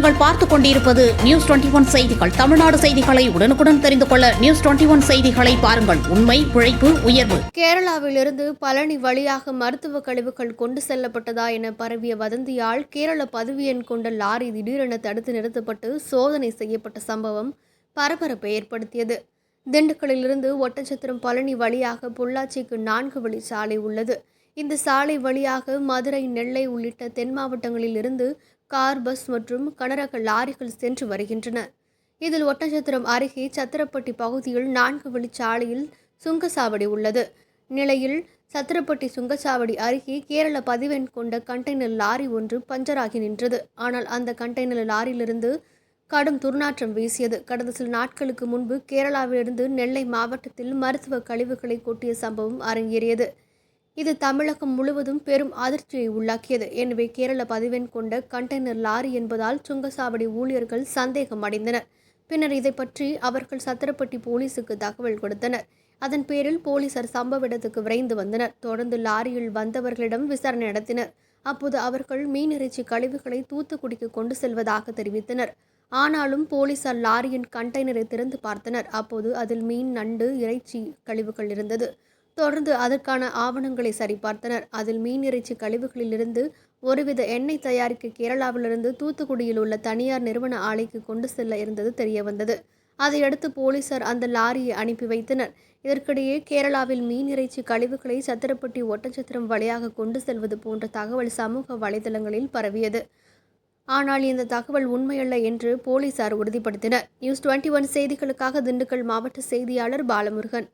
நீங்கள் பார்த்துக் கொண்டிருப்பது நியூஸ் 21 செய்திகள். தமிழ்நாடு செய்திகளை உடனுக்குடன் தெரிந்து கொள்ள நியூஸ் 21 செய்திகளை பாருங்கள். உண்மை, உழைப்பு, உயர்வு. கேரளாவிலிருந்து பழனி வழியாக மருத்துவ கழிவுகள் கொண்டு செல்லப்பட்டதா என பரவிய வதந்தியால் கேரள பதிவு எண் கொண்ட லாரி திடீரென தடுத்து நிறுத்தப்பட்டு சோதனை செய்யப்பட்ட சம்பவம் பரபரப்பை ஏற்படுத்தியது. திண்டுக்கல்லிலிருந்து ஒட்டன்சத்திரம் பழனி வழியாக பொள்ளாச்சிக்கு 4 வழி சாலை உள்ளது. இந்த சாலை வழியாக மதுரை, நெல்லை உள்ளிட்ட தென் மாவட்டங்களில் இருந்து கார், பஸ் மற்றும் கனரக லாரிகள் சென்று வருகின்றன. இதில் ஒட்டன்சத்திரம் அருகே சத்திரப்பட்டி பகுதியில் 4 வழிச்சாலையில் சுங்கச்சாவடி உள்ளது. நிலையில் சத்திரப்பட்டி சுங்கச்சாவடி அருகே கேரள பதிவெண் கொண்ட கண்டெய்னர் லாரி ஒன்று பஞ்சராகி நின்றது. ஆனால் அந்த கண்டெய்னர் லாரியிலிருந்து கடும் துர்நாற்றம் வீசியது. கடந்த சில நாட்களுக்கு முன்பு கேரளாவிலிருந்து நெல்லை மாவட்டத்தில் மருத்துவ கழிவுகளை கொட்டிய சம்பவம் அரங்கேறியது. இது தமிழகம் முழுவதும் பெரும் அதிர்ச்சியை உள்ளாக்கியது. எனவே கேரள பதிவெண் கொண்ட கண்டெய்னர் லாரி என்பதால் சுங்கச்சாவடி ஊழியர்கள் சந்தேகம் அடைந்தனர். பின்னர் இதை பற்றி அவர்கள் சத்திரப்பட்டி போலீசுக்கு தகவல் கொடுத்தனர். அதன் பேரில் போலீசார் சம்பவ இடத்துக்கு விரைந்து வந்தனர். தொடர்ந்து லாரியில் வந்தவர்களிடம் விசாரணை நடத்தினர். அப்போது அவர்கள் மீன் இறைச்சி கழிவுகளை தூத்துக்குடிக்கு கொண்டு செல்வதாக தெரிவித்தனர். ஆனாலும் போலீசார் லாரியின் கண்டெய்னரை திறந்து பார்த்தனர். அப்போது அதில் மீன், நண்டு, இறைச்சி கழிவுகள் இருந்தது. தொடர்ந்து அதற்கான ஆவணங்களை சரிபார்த்தனர். அதில் மீன் இறைச்சி கழிவுகளிலிருந்து ஒருவித எண்ணெய் தயாரிக்க கேரளாவிலிருந்து தூத்துக்குடியில் உள்ள தனியார் நிறுவன ஆலைக்கு கொண்டு செல்ல இருந்தது தெரியவந்தது. அதையடுத்து போலீசார் அந்த லாரியை அனுப்பி வைத்தனர். இதற்கிடையே கேரளாவில் மீன் இறைச்சி கழிவுகளை சத்திரப்பட்டி ஒட்டன்சத்திரம் வழியாக கொண்டு செல்வது போன்ற தகவல் சமூக வலைதளங்களில் பரவியது. ஆனால் இந்த தகவல் உண்மையல்ல என்று போலீசார் உறுதிப்படுத்தினர். நியூஸ் 21 செய்திகளுக்காக திண்டுக்கல் மாவட்ட செய்தியாளர் பாலமுருகன்.